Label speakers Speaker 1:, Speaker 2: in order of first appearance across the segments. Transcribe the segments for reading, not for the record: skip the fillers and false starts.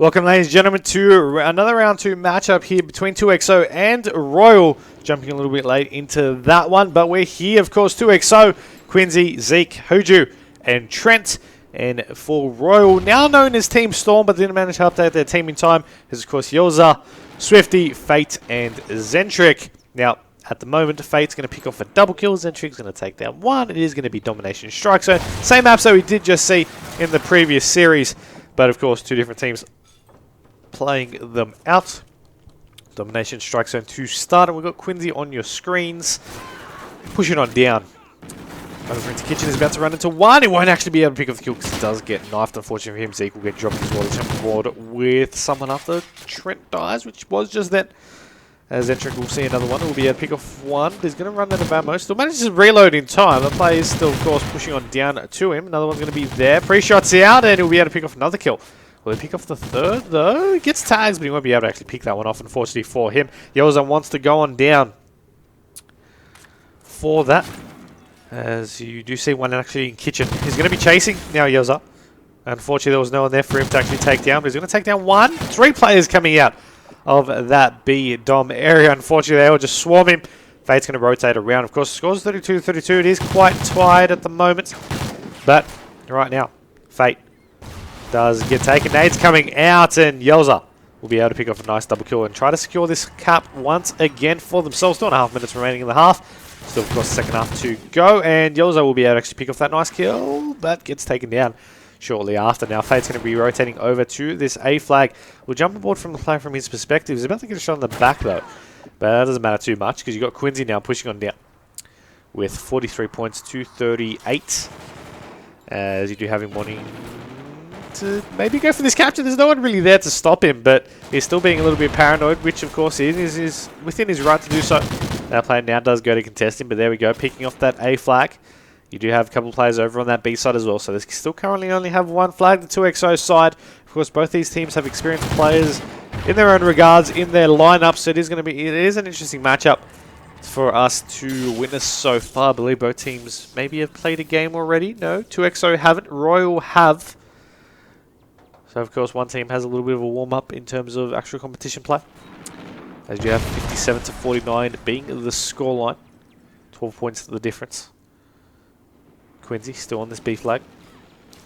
Speaker 1: Welcome, ladies and gentlemen, to another round 2 matchup here between 2XO and Royal. Jumping a little bit late into that one, but we're here, of course, 2XO, Quincy, Zeke, Hoju, and Trent. And for Royal, now known as Team Storm, but didn't manage to update their team in time, is, of course, Yoza, Swifty, Fate, and Zentric. Now, at the moment, Fate's going to pick off a double kill. Zentric's going to take down one. It is going to be Domination Strike Zone. Same maps that we did just see in the previous series, but, of course, two different teams playing them out. Domination Strike Zone to start, and we've got Quincy on your screens. Pushing on down. Over into Kitchen is about to run into one. He won't actually be able to pick up the kill because he does get knifed. Unfortunately for him, Zeke will get dropped as well. He's jumping forward with someone after Trent dies, which was just then. As Zentric will see another one, will be able to pick off one. He's going to run out of ammo. Still manages to reload in time. The player is still, of course, pushing on down to him. Another one's going to be there. Pre-shot's out, and he'll be able to pick off another kill. Will he pick off the third, though? He gets tags, but he won't be able to actually pick that one off, unfortunately for him. Yoza wants to go on down for that. As you do see one actually in Kitchen. He's going to be chasing now, Yoza. Unfortunately, there was no one there for him to actually take down, but he's going to take down one. 3 players coming out of that B-Dom area. Unfortunately, they all just swarm him. Fate's going to rotate around. Of course, the score's 32-32. It is quite tied at the moment. But right now, Fate does get taken. Nades coming out, and Yoza will be able to pick off a nice double kill and try to secure this cap once again for themselves. 2.5 minutes remaining in the half. Still, of course, the second half to go, and Yoza will be able to actually pick off that nice kill, but gets taken down shortly after. Now, Fate's going to be rotating over to this A flag. We'll jump aboard from the player from his perspective. He's about to get a shot on the back, though, but that doesn't matter too much because you've got Quincy now pushing on down with 43 points to 38. As you do have him wanting to maybe go for this capture. There's no one really there to stop him, but he's still being a little bit paranoid, which of course is within his right to do so. That player now does go to contest him, but there we go, picking off that A flag. You do have a couple of players over on that B side as well, so they still currently only have one flag, the 2XO side. Of course, both these teams have experienced players in their own regards in their lineup, so it is an interesting matchup for us to witness so far. I believe both teams maybe have played a game already. No, 2XO haven't. Royal have. So, of course, one team has a little bit of a warm-up in terms of actual competition play. As you have 57-49 being the scoreline. 12 points the difference. Quincy still on this B flag.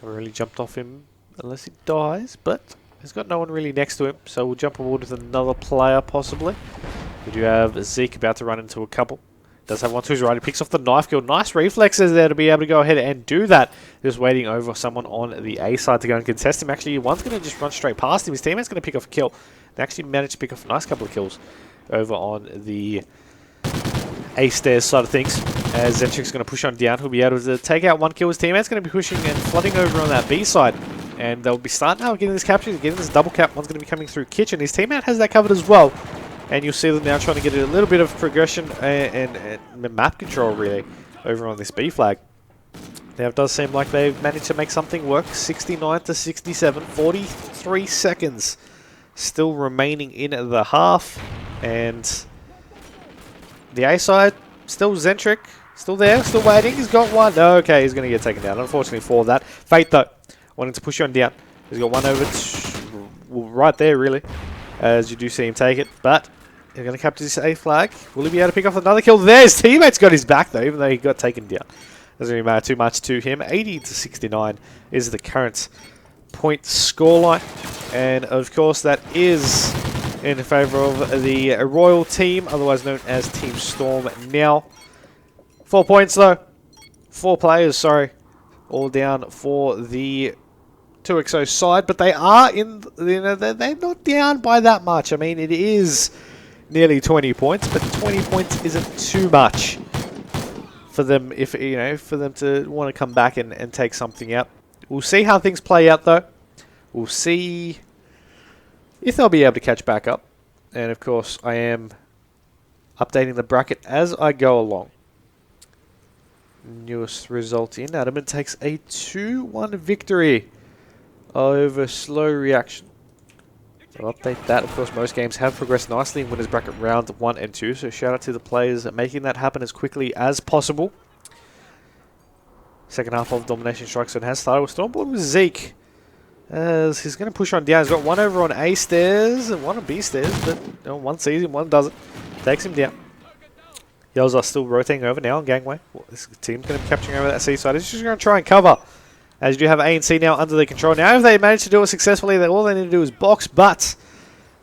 Speaker 1: Haven't really jumped off him unless he dies, but he's got no one really next to him. So we'll jump aboard with another player, possibly. We do have Zeke about to run into a couple. Does have one to his right. He picks off the knife kill. Nice reflexes there to be able to go ahead and do that. Just waiting over someone on the A side to go and contest him. Actually, one's going to just run straight past him. His teammate's going to pick off a kill. They actually managed to pick off a nice couple of kills over on the A stairs side of things. As Zentric's going to push on down, he'll be able to take out one kill. His teammate's going to be pushing and flooding over on that B side. And they'll be starting out getting this capture, getting this double cap. One's going to be coming through Kitchen. His teammate has that covered as well. And you'll see them now trying to get a little bit of progression and map control, really, over on this B flag. Now, it does seem like they've managed to make something work. 69-67, 43 seconds still remaining in the half. And the A side, still Zentric, still there, still waiting. He's got one. Okay, he's going to get taken down, unfortunately for that. Fate, though, wanting to push on down. He's got one over right there, really, as you do see him take it, but he's going to capture this A flag. Will he be able to pick off another kill? There, his teammate's got his back, though, even though he got taken down. Doesn't really matter too much to him. 80-69 is the current point scoreline. And, of course, that is in favour of the Royal team, otherwise known as Team Storm now. 4 points, though. 4 players, sorry. All down for the 2XO side, but they are in, they're not down by that much. I mean, it is nearly 20 points, but 20 points isn't too much for them for them to want to come back and take something out. We'll see how things play out, though. We'll see if they'll be able to catch back up. And, of course, I am updating the bracket as I go along. Newest result in. Adamant takes a 2-1 victory over Slow Reaction. I'll update that. Of course, most games have progressed nicely in winners bracket round 1 and 2, so shout out to the players making that happen as quickly as possible. Second half of Domination Strike Zone has started. We're still on board with Zeke. As he's going to push on down. He's got one over on A stairs and one on B stairs, but one sees him, one doesn't. Takes him down. Yells are still rotating over now on gangway. Well, this team's going to be capturing over that C side. He's just going to try and cover. As you do have A and C now under their control. Now if they manage to do it successfully, all they need to do is box, but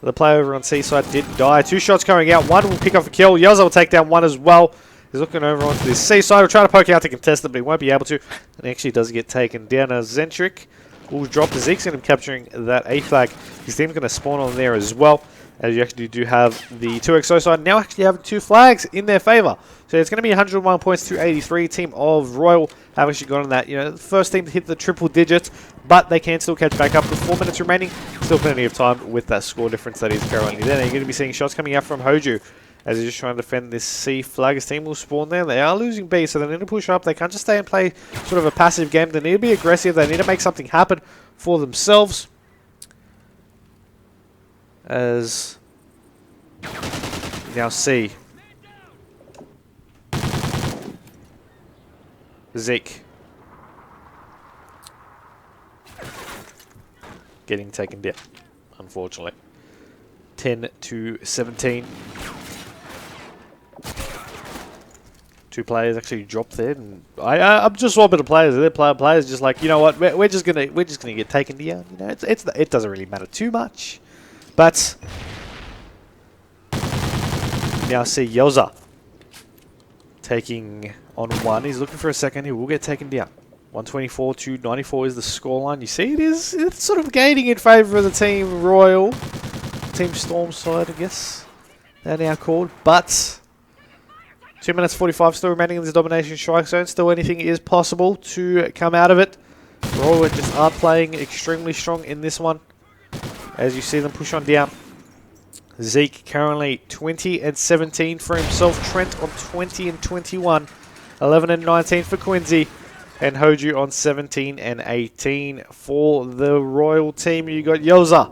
Speaker 1: the player over on C side did die. 2 shots going out. One will pick off a kill. Yelza will take down one as well. He's looking over onto this C side. We'll try to poke out to contest it, but he won't be able to. And he actually does get taken down. Zentric will drop the Zeke's going to be capturing that A flag. His team's going to spawn on there as well. As you actually do have the 2XO side now actually having 2 flags in their favour. So it's going to be 101 points to 83. Team of Royal have actually got on that. You know, the first team to hit the triple digits, but they can still catch back up with 4 minutes remaining. Still plenty of time with that score difference that is currently there. You're going to be seeing shots coming out from Hoju as he's just trying to defend this C flag. His team will spawn there. They are losing B, so they need to push up. They can't just stay and play sort of a passive game. They need to be aggressive. They need to make something happen for themselves. As now C. Zeke. Getting taken down, unfortunately. 10 to 17. 2 players actually dropped there, and I'm just swapping the players. Their players just like, you know what, we're just gonna get taken down. You know, it doesn't really matter too much, but now see Yelza taking on one. He's looking for a second. He will get taken down. 124 to 94 is the scoreline. You see, it's sort of gaining in favour of the Team Royal, Team Storm side, I guess they're now called, but 2 minutes 45 still remaining in this domination strike zone. Still anything is possible to come out of it. Royal just are playing extremely strong in this one. As you see them push on down. Zeke currently 20 and 17 for himself. Trent on 20 and 21. 11 and 19 for Quincy. And Hoju on 17 and 18 for the Royal team. You got Yoza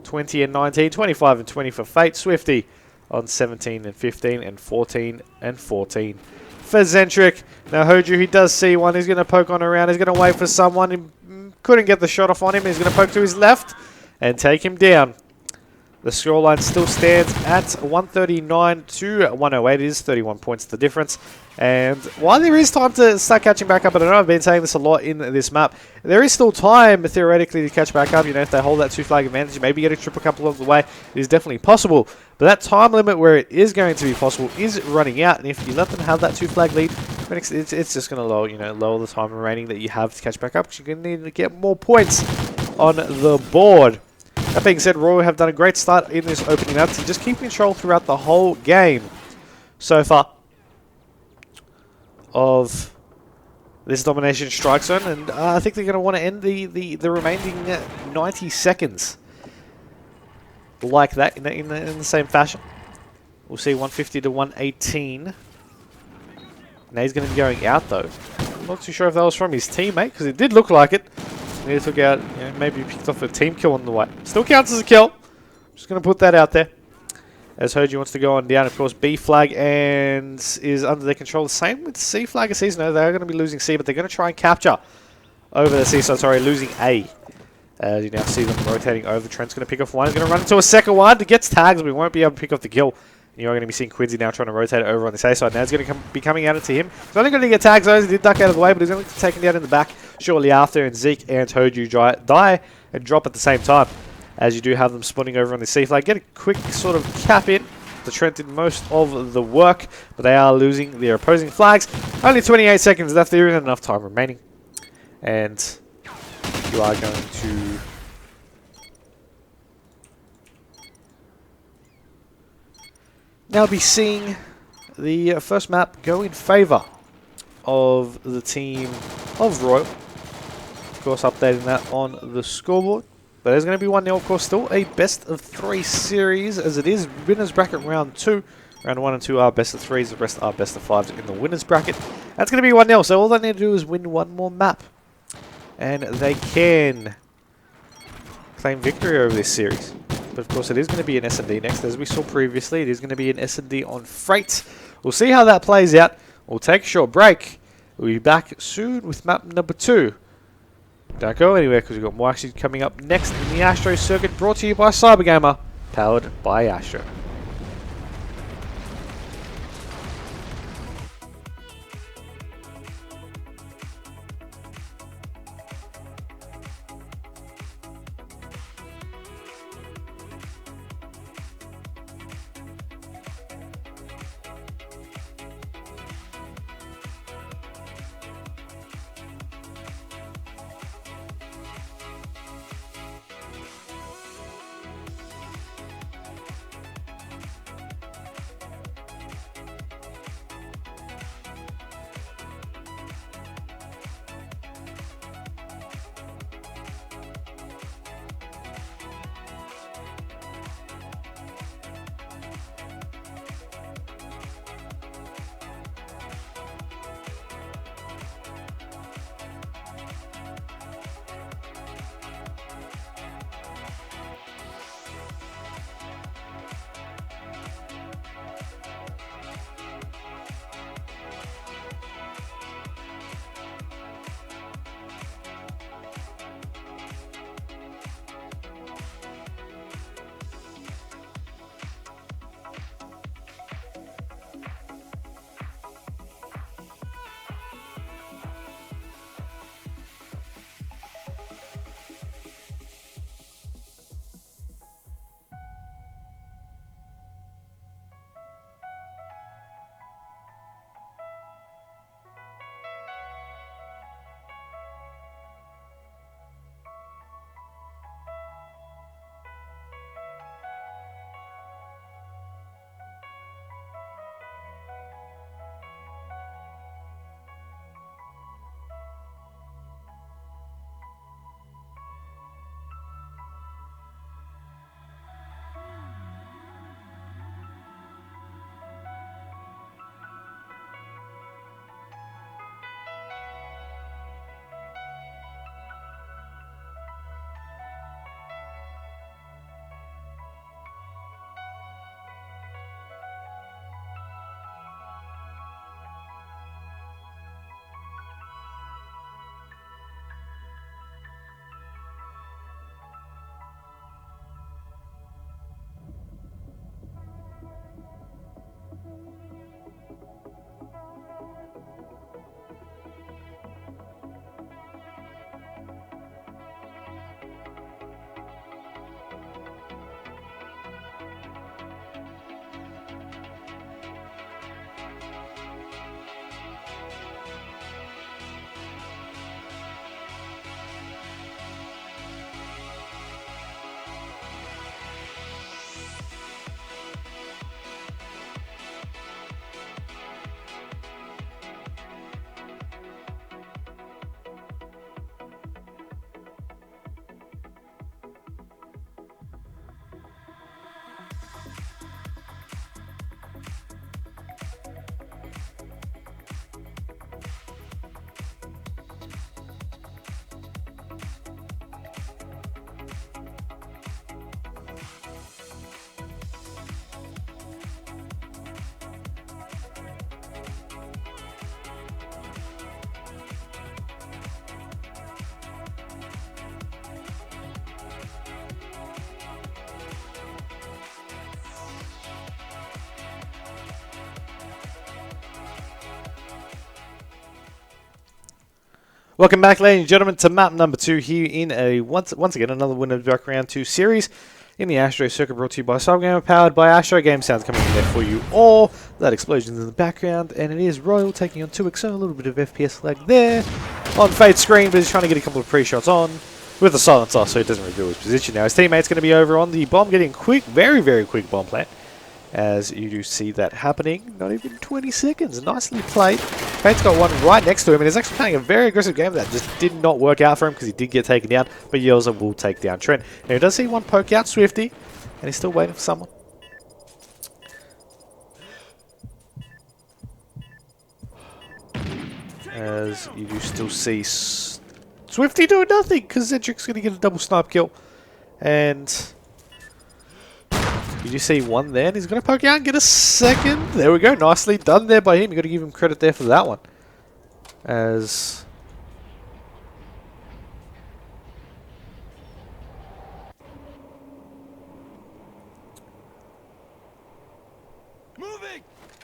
Speaker 1: 20 and 19. 25 and 20 for Fate. Swifty on 17 and 15 and 14 and 14 for Zentric. Now Hoju, he does see one. He's going to poke on around. He's going to wait for someone. He couldn't get the shot off on him. He's going to poke to his left and take him down. The scoreline still stands at 139 to 108. It is 31 points the difference. And while there is time to start catching back up, and I know I've been saying this a lot in this map, there is still time, theoretically, to catch back up. You know, if they hold that 2 flag advantage, maybe get a triple couple of the way, it is definitely possible. But that time limit where it is going to be possible is running out. And if you let them have that 2 flag lead, it's just going to lower the time remaining that you have to catch back up, because you're going to need to get more points on the board. That being said, Royal have done a great start in this opening up to just keep control throughout the whole game so far of this domination strike zone, and I think they're going to want to end the remaining 90 seconds like that in the same fashion. We'll see 150 to 118. Now he's going to be going out though. I'm not too sure if that was from his teammate, because it did look like it. He took out, maybe picked off a team kill on the way. Still counts as a kill. Just going to put that out there. As Hoju wants to go on down, of course, B flag and is under their control. The same with C flag and C's. No, they're going to be losing C, but they're going to try and capture over the C side. Sorry, losing A. As you now see them rotating over. Trent's going to pick off one. He's going to run into a second one. It gets tags, but we won't be able to pick off the kill. You're going to be seeing Quincy now trying to rotate it over on the A side. Now he's going to be coming at it to him. He's only going to get tags though. He did duck out of the way, but he's going to get taken down in the back shortly after. And Zeke and Hoju die and drop at the same time. As you do have them spawning over on the C flag. Get a quick sort of cap in. The Trent did most of the work, but they are losing their opposing flags. Only 28 seconds left. There isn't enough time remaining. And you are going to now be seeing the first map go in favour of the team of Royal. Of course, updating that on the scoreboard. But there's going to be 1-0, of course, still a best of 3 series, as it is winners bracket round 2. Round 1 and 2 are best of 3s, the rest are best of 5s in the winners bracket. That's going to be 1-0, so all they need to do is win one more map. And they can claim victory over this series. But of course, it is going to be an S&D next. As we saw previously, it is going to be an S&D on Freight. We'll see how that plays out. We'll take a short break. We'll be back soon with map number 2 Don't go anywhere because we've got more action coming up next in the Astro circuit, brought to you by CyberGamer, powered by Astro. Welcome back, ladies and gentlemen, to map number 2 here in a once again another winner back round 2 series in the Astro circuit, brought to you by CyberGamer, powered by Astro. Game sounds coming in there for you all. That explosion in the background, and it is Royal taking on 2XO. A little bit of FPS lag there on Fade's screen, but he's trying to get a couple of pre-shots on with the silencer, so he doesn't reveal his position. Now his teammate's going to be over on the bomb, getting quick, very quick bomb plant. As you do see that happening, not even 20 seconds. Nicely played. Fate's got one right next to him, and he's actually playing a very aggressive game that just did not work out for him because he did get taken down, but Yelza will take down Trent. Now he does see one poke out Swifty, and he's still waiting for someone. As you do still see Swifty doing nothing because Zedric's going to get a double snipe kill. And you do see one there, and he's going to poke out and get a second. There we go. Nicely done there by him. You've got to give him credit there for that one. As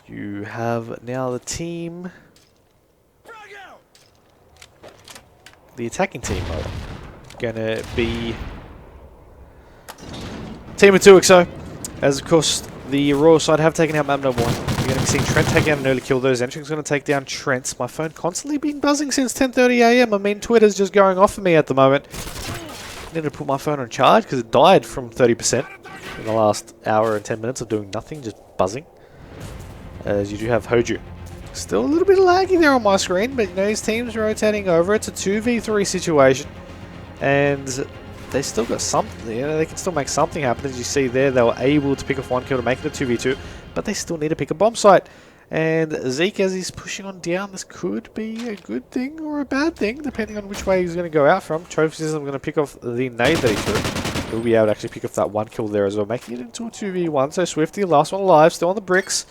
Speaker 1: You have now the team, the attacking team, gonna be team of 2XO, as of course the Royal side have taken out map number 1. You're going to be seeing Trent take out an early kill. Those entries going to take down Trent. My phone constantly been buzzing since 10:30 AM. I mean, Twitter's just going off for me at the moment. I need to put my phone on charge because it died from 30% in the last hour and 10 minutes of doing nothing, just buzzing. As you do have Hoju. Still a little bit laggy there on my screen, but you know, his team's rotating over. It's a 2v3 situation. And they still got something, you know, they can still make something happen. As you see there, they were able to pick off 1 kill to make it a 2v2, but they still need to pick a bomb site. And Zeke, as he's pushing on down, this could be a good thing or a bad thing, depending on which way he's going to go out from. Trophy System going to pick off the nade that he should. He'll be able to actually pick off that 1 kill there as well, making it into a 2v1. So Swifty, last one alive, still on the bricks.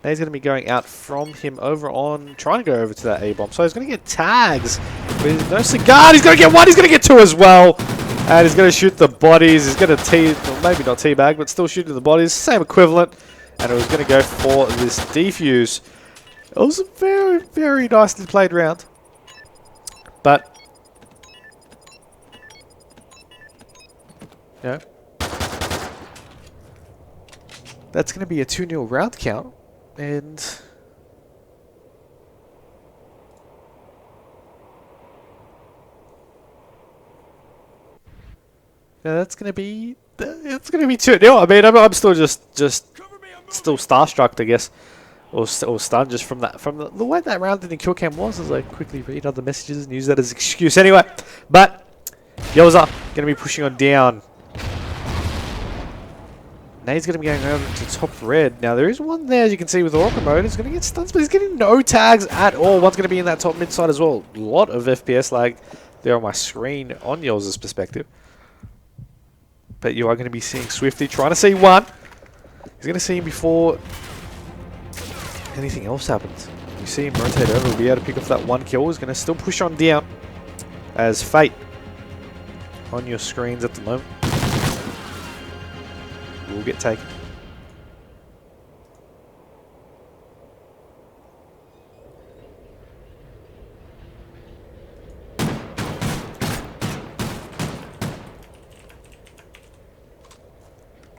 Speaker 1: Now he's going to be going out from him over on, trying to go over to that A-bomb. So he's going to get tags, but he's no cigar. He's going to get 1, he's going to get 2 as well. And he's going to shoot the bodies. He's going to well, maybe not teabag, but still shooting the bodies. Same equivalent. And it was going to go for this defuse. It was a very, very nicely played round. But, you know, that's going to be a 2-0 round count. And yeah, that's gonna be 2-0. I mean, I'm still still starstruck, I guess, or stunned just from the way that round in the kill cam was. As I quickly read other messages and use that as an excuse anyway. But Yoza gonna be pushing on down. Nade's going to be going over to top red. Now, there is one there, as you can see, with Orca mode. He's going to get stuns, but he's getting no tags at all. One's going to be in that top mid side as well. A lot of FPS lag there on my screen on Yoz's perspective. But you are going to be seeing Swifty trying to see 1. He's going to see him before anything else happens. You see him rotate over. He'll be able to pick off that 1 kill. He's going to still push on down as Fate on your screens at the moment will get taken.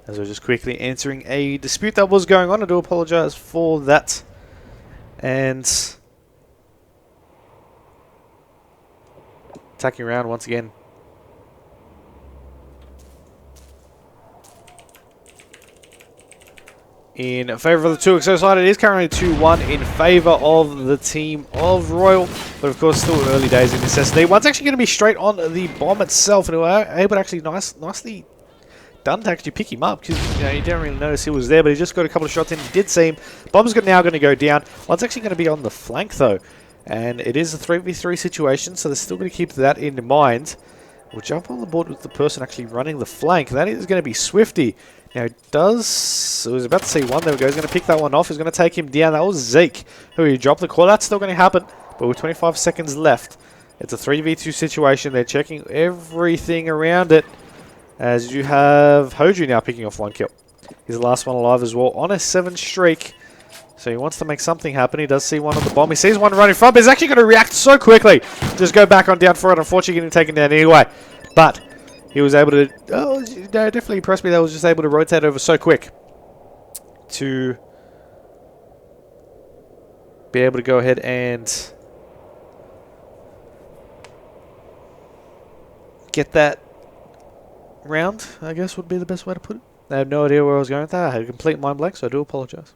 Speaker 1: As we're just quickly answering a dispute that was going on, I do apologize for that. And attacking around once again. In favour of the 2XO side, it is currently 2-1 in favour of the team of Royal. But of course, still early days in this SD. One's actually going to be straight on the bomb itself, and we were able to actually nicely done to actually pick him up, because you know, you didn't really notice he was there, but he just got a couple of shots in. He did see him. Bomb's now going to go down. One's actually going to be on the flank though, and it is a 3v3 situation, so they're still going to keep that in mind. We'll jump on the board with the person actually running the flank. That is going to be Swifty. Now, I was about to see 1. There we go. He's going to pick that one off. He's going to take him down. That was Zeke, who he dropped the call. That's still going to happen, but with 25 seconds left, it's a 3v2 situation. They're checking everything around it, as you have Hoju now picking off 1 kill. He's the last one alive as well on a 7 streak. So he wants to make something happen. He does see 1 on the bomb. He sees 1 running from, but he's actually going to react so quickly. Just go back on down for it. Unfortunately, getting taken down anyway. But he was able to, definitely impressed me that he was just able to rotate over so quick to be able to go ahead and get that round, I guess would be the best way to put it. I have no idea where I was going with that. I had a complete mind blank, so I do apologize.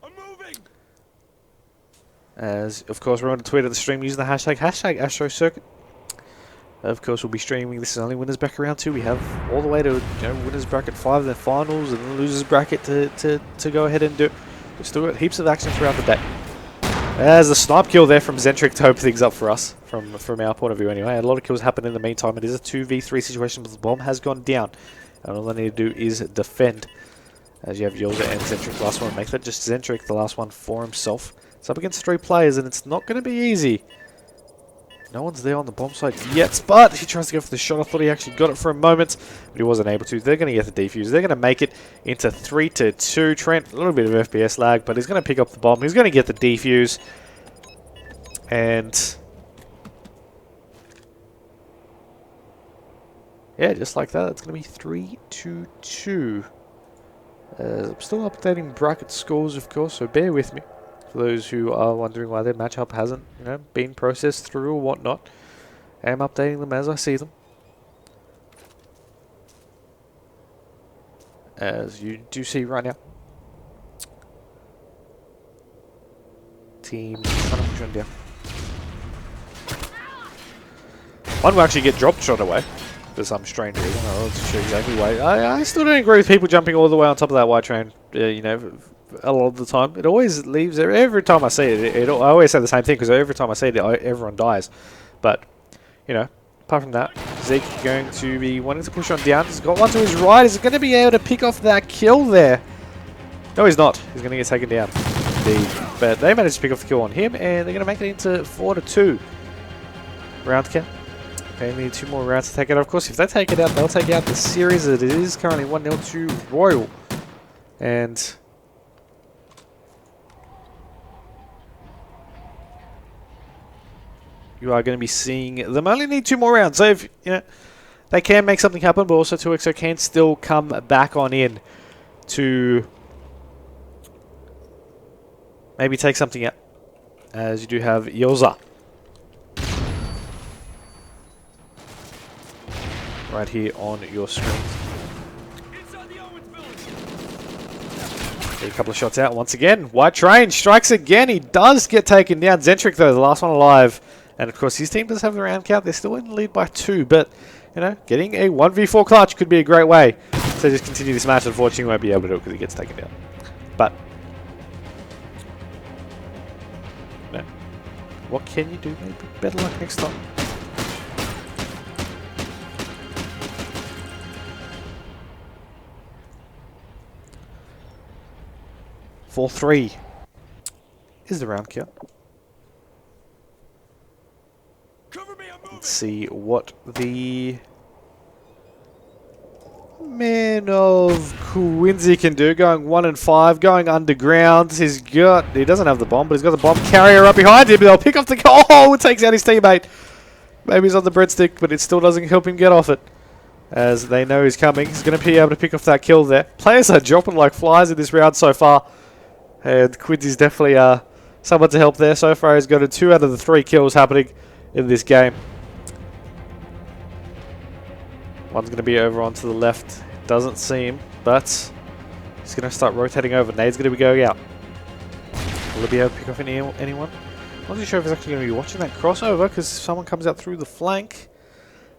Speaker 1: As, of course, we're on Twitter the stream using the hashtag ASTRO circuit. Of course, we'll be streaming. This is only winners bracket round 2. We have all the way to winners bracket 5, then finals, and then losers bracket to go ahead and do. We've still got heaps of action throughout the day. There's a snipe kill there from Zentric to open things up for us, from our point of view anyway. A lot of kills happen in the meantime. It is a 2v3 situation, but the bomb has gone down. And all I need to do is defend. As you have Yolga and Zentric, last one. Make that just Zentric, the last one for himself. It's up against 3 players, and it's not going to be easy No one's there on the bomb site yet, but he tries to go for the shot. I thought he actually got it for a moment, but he wasn't able to. They're going to get the defuse. They're going to make it into 3-2. Trent, a little bit of FPS lag, but he's going to pick up the bomb. He's going to get the defuse. And yeah, just like that, it's going to be 3-2. I'm still updating bracket scores, of course, so bear with me. For those who are wondering why their matchup hasn't, been processed through or whatnot, I am updating them as I see them. As you do see right now. Team trying to push on down. One will actually get dropped shot away for some strange reason. I'll show you exactly why. I still don't agree with people jumping all the way on top of that white train. A lot of the time, it always leaves. Every time I see it, I always say the same thing because every time I see it, everyone dies. But apart from that, Zeke going to be wanting to push on down. He's got one to his right. Is going to be able to pick off that kill there? No, he's not. He's going to get taken down. Indeed. But they managed to pick off the kill on him, and they're going to make it into 4-2. Round count. They need 2 more rounds to take it out. Of course, if they take it out, they'll take out the series. It is currently 1-0 to Royal. And you are going to be seeing them only need 2 more rounds. So if they can make something happen, but also 2XO can still come back on in to maybe take something out. As you do have Yoza right here on your screen. A couple of shots out once again. White Train strikes again. He does get taken down. Zentric, though, the last one alive. And, of course, his team does have the round count. They're still in the lead by 2. But, getting a 1v4 clutch could be a great way to just continue this match. Unfortunately, he won't be able to do it because he gets taken down. But what can you do? Maybe better luck next time. For 3 is the round count. Let's see what the man of Quincy can do. Going 1-5, going underground. He doesn't have the bomb, but he's got the bomb carrier up behind him. They'll pick off the oh, it takes out his teammate. Maybe he's on the breadstick, but it still doesn't help him get off it. As they know he's coming, he's going to be able to pick off that kill there. Players are dropping like flies in this round so far. And Quincy's definitely someone to help there. So far, he's got 2 out of the 3 kills happening in this game. One's going to be over onto the left. Doesn't seem, but he's going to start rotating over. Nade's going to be going out. Will he be able to pick off anyone? I'm not too sure if he's actually going to be watching that crossover because if someone comes out through the flank,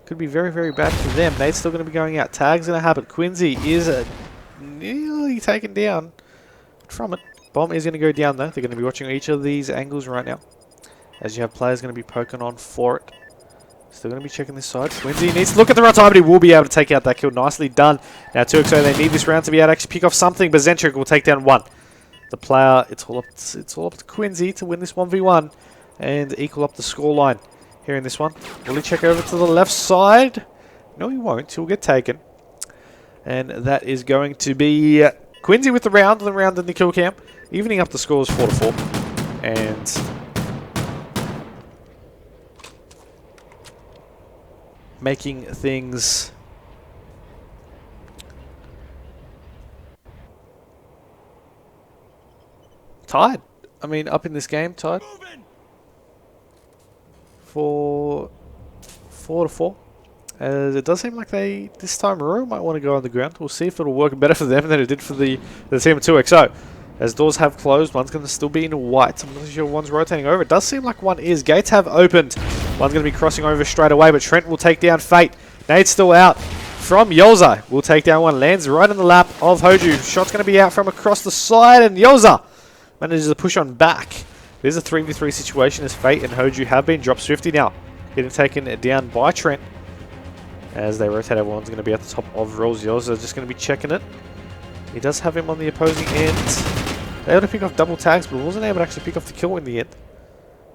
Speaker 1: could be very, very bad for them. Nade's still going to be going out. Tag's going to happen. Quincy is nearly taken down from it. Bomb is going to go down though. They're going to be watching each of these angles right now. As you have players going to be poking on for it. Still going to be checking this side. Quincy needs to look at the right time, but he will be able to take out that kill. Nicely done. Now 2XO, they need this round to be able to actually pick off something, but Zentric will take down 1. The player, it's all up to Quincy to win this 1v1 and equal up the scoreline here in this one. Will he check over to the left side? No, he won't. He'll get taken. And that is going to be Quincy with the round in the kill cam, evening up the scores 4-4. And making things tied. I mean, up in this game, tied. 4-4. As it does seem like they, this time around, might want to go on the ground. We'll see if it'll work better for them than it did for the team of 2XO. As doors have closed, one's going to still be in white. I'm not sure one's rotating over. It does seem like one is. Gates have opened. One's going to be crossing over straight away, but Trent will take down Fate. Nade's still out from Yoza. Will take down one. Lands right in the lap of Hoju. Shot's going to be out from across the side, and Yoza manages to push on back. There's a 3v3 situation as Fate and Hoju have been dropped. Swifty now getting taken down by Trent. As they rotate, everyone's going to be at the top of rolls. Yoza just going to be checking it. He does have him on the opposing end. They able to pick off double tags, but wasn't able to actually pick off the kill in the end.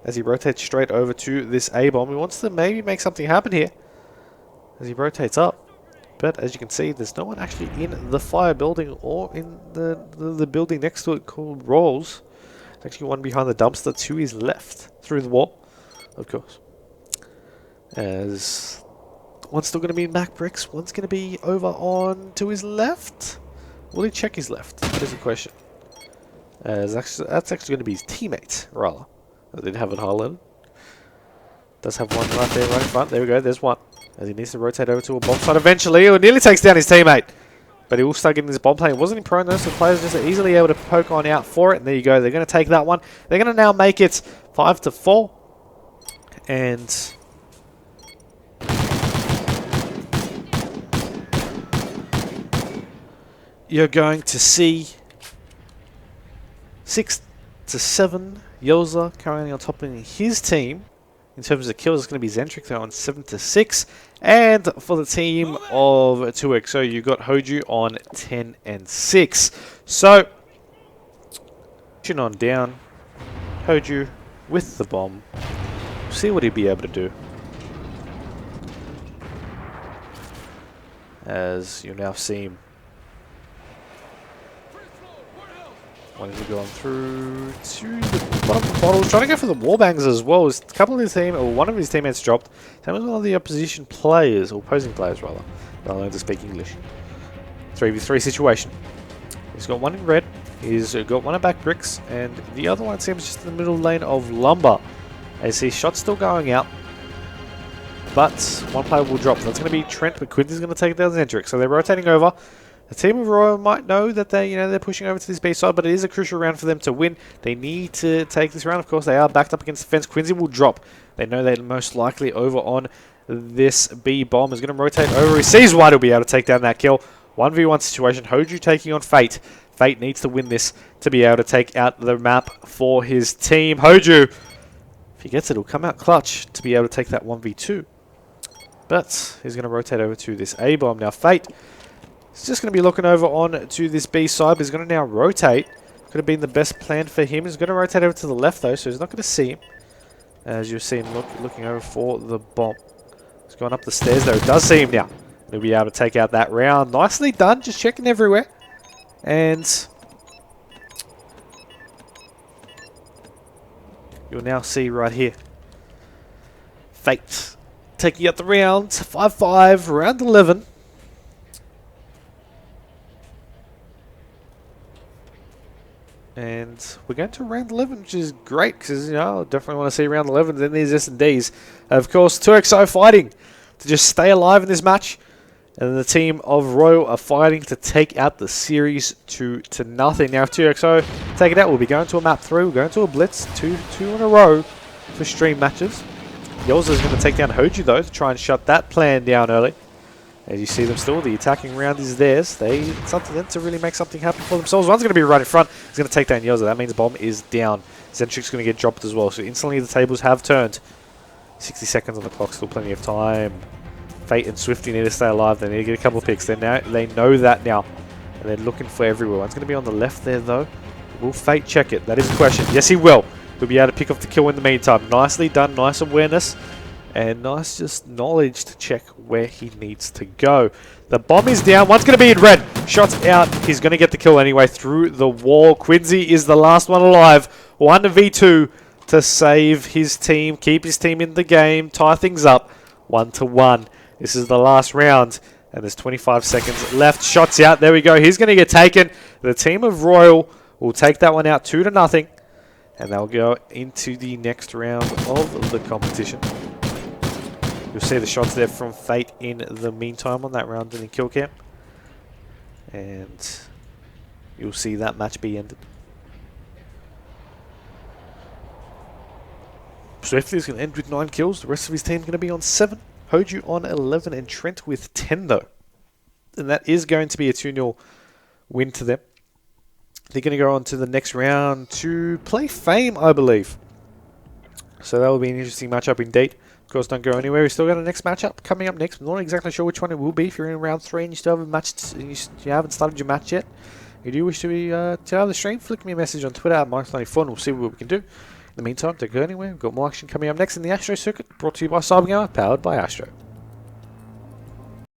Speaker 1: as he rotates straight over to this A-bomb. He wants to maybe make something happen here as he rotates up. But as you can see, there's no one actually in the fire building or in the building next to it called Rolls. There's actually one behind the dumpster to his left, through the wall, of course. As one's still going to be in back bricks, one's going to be over on to his left. Will he check his left? That is the question. As that's actually going to be his teammate, rather. I didn't have it highlighted. Does have one right there, right in front. There we go, there's one. As he needs to rotate over to a bomb site eventually. It nearly takes down his teammate. But he will start getting this bomb plane. It wasn't in prone though, so players just easily able to poke on out for it. And there you go, they're going to take that one. They're going to now make it 5-4. And you're going to see 6-7. Yoza currently on top of his team. In terms of kills, it's going to be Zentric though on 7-6. And for the team of 2XO, you got Hoju on 10-6. So, on down, Hoju with the bomb. See what he'd be able to do. As you now see him. One is going through to the bottom of the bottles, trying to go for the wallbangs as well. A couple of his team, or one of his teammates dropped. Same as one of the opposition players, or opposing players rather. I learned to speak English. 3v3 situation. He's got one in red. He's got one at back bricks, and the other one seems just in the middle lane of lumber. As his shot's still going out, but one player will drop. That's going to be Trent, but Quincy's going to take down Zentric. So they're rotating over. The team of Royal might know that they're pushing over to this B side, but it is a crucial round for them to win. They need to take this round. Of course, they are backed up against the fence. Quincy will drop. They know they're most likely over on this B bomb. Is going to rotate over. He sees White. He'll be able to take down that kill. 1v1 situation. Hoju taking on Fate. Fate needs to win this to be able to take out the map for his team. Hoju, if he gets it, he'll come out clutch to be able to take that 1v2. But he's going to rotate over to this A bomb. Now, Fate, he's just going to be looking over on to this B side, but he's going to now rotate. Could have been the best plan for him. He's going to rotate over to the left, though, so he's not going to see him. As you'll see him looking over for the bomb. He's going up the stairs, though. He does see him now. He'll be able to take out that round. Nicely done. Just checking everywhere. And you'll now see right here. Fate taking out the round. 5-5, round 11. And we're going to round 11, which is great, because, I definitely want to see round 11 in these S&Ds. Of course, 2XO fighting to just stay alive in this match. And the team of Royal are fighting to take out the series 2-0. Now, if 2XO take it out, we'll be going to a map 3. We're going to a blitz, two in a row for stream matches. Yoza is going to take down Hoju, though, to try and shut that plan down early. As you see them still, the attacking round is theirs. It's up to them to really make something happen for themselves. One's going to be right in front. He's going to take down Yoza. That means bomb is down. Zentric's going to get dropped as well. So instantly the tables have turned. 60 seconds on the clock, still plenty of time. Fate and Swifty need to stay alive. They need to get a couple of picks. They know that now. And they're looking for everywhere. One's going to be on the left there, though. Will Fate check it? That is the question. Yes, he will. He'll be able to pick off the kill in the meantime. Nicely done. Nice awareness. And nice just knowledge to check where he needs to go. The bomb is down. One's going to be in red. Shots out. He's going to get the kill anyway through the wall. Quincy is the last one alive. 1v2 to save his team. Keep his team in the game. Tie things up. 1-1. This is the last round. And there's 25 seconds left. Shots out. There we go. He's going to get taken. The team of Royal will take that one out 2-0. And they'll go into the next round of the competition. You'll see the shots there from Fate in the meantime on that round in kill cam. And you'll see that match be ended. Swifty is going to end with 9 kills. The rest of his team is going to be on 7. Hoju on 11 and Trent with 10 though. And that is going to be a 2-0 win to them. They're going to go on to the next round to play Fame, I believe. So that will be an interesting matchup indeed. Of course, don't go anywhere. We've still got a next matchup coming up next. I'm not exactly sure which one it will be. If you're in round 3 and you still haven't you haven't started your match yet, you do wish to have the stream, flick me a message on Twitter at Myksta94 and we'll see what we can do. In the meantime, don't go anywhere. We've got more action coming up next in the Astro circuit, brought to you by CyberGamer, powered by Astro.